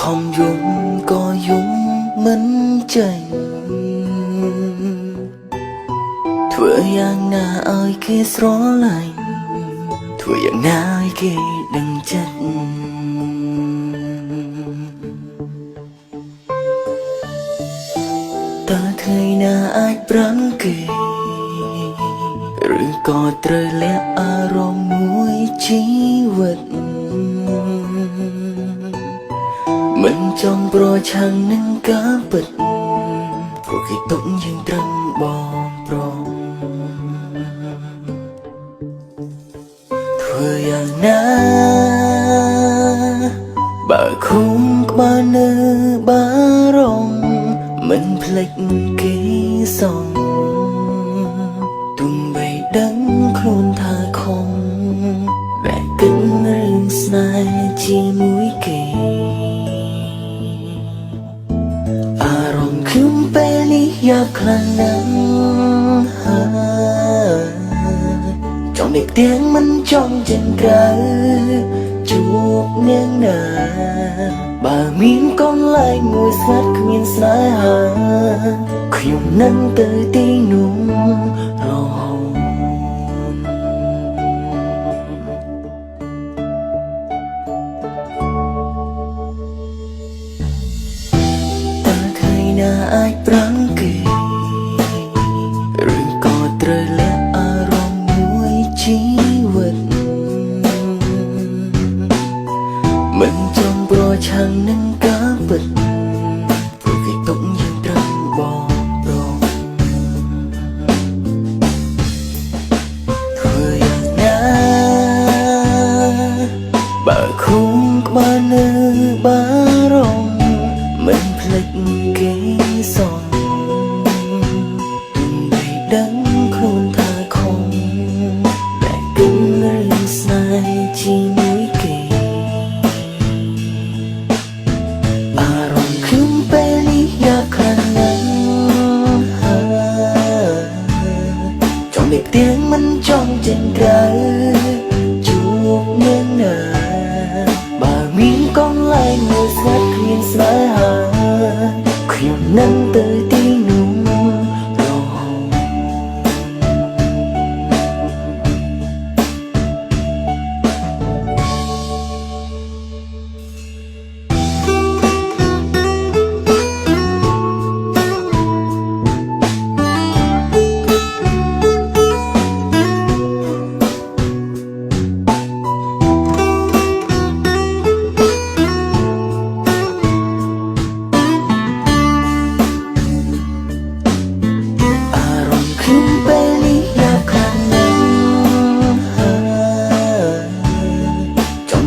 ខំយំក៏យំមិនចេញធ្វើយ៉ាងណាឲ្យគេស្រឡាញ់ធ្វើយ៉ាងណាឲ្យគេដឹងចិត្តតើថ្ងៃណាអាចប្រាំគេឬក៏ត្រូវលាក់អារម្មណ៍មួយជីវិតមិនចង់ប្រឆាំងនឹងការពិតព្រោះគេទុកយើងត្រឹមបងប្រងធ្វើយ៉ាងណាបើឃុំក្បាលនៅបារម្ភមិនភ្លេចគេសងទុំបីដឹងខ្លួនថាខំតែគិតរឿងស្នេហ៍ជាមួយគេអារម្មណ៍ខ្ញុំពេលនេះយ៉ាប់ខ្លាំងណាស់ចង់នេះទៀងមិនចង់ចេញក្រៅជួបនាងណាបើមានកន្លែងមួយស្ងាត់គ្មានស្នេហាខ្ញុំនឹងទៅទីនោះរហូតតើថ្ងៃណាអាចប្រាំងគេឬក៏ត្រូវលាក់អារម្មណ៍មួយជីវិតមិនចង់ប្រឆាំងនឹងការពិតព្រោះគេទុកយើងត្រឹមបងប្រងធ្វើយ៉ាងណាបើឃុំក្បាលនៅបារម្ភមិនភ្លេចគេសងទុំបីដឹងខ្លួនថាខំតែគិតរឿងស្នេហ៍ជាមួយគេអារម្មណ៍ខ្ញុំពេលនេះយ៉ាប់ខ្លាំងណាស់ចង់នេះទៀងមិនចង់ចេញក្រៅជួបនាងណាបើមានកន្លែងមួយស្ងាត់គ្មានស្នេហាខ្ញុំនឹងទៅទីនោះរហូត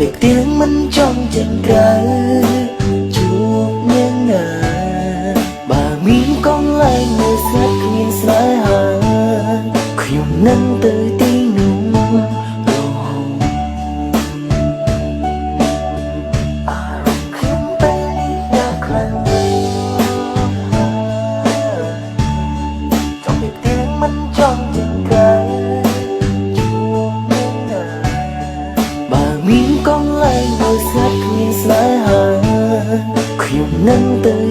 នេះទៀងមិនចង់ចេញក្រៅជួបនាងណាបើមានកន្លែងមួយស្ងាត់គ្មានស្នេហាខ្ញុំនឹងទៅទីនោះរហូតអារម្មណ៍ខ្ញុំពេលនេះយ៉ាប់ខ្លាំងណាស់ចង់នេះទៀងមិនចង់ចេញក្រៅមានកន្លែងមួយស្ងាត់គ្មានស្នេហាខ្ញុំនឹងទៅ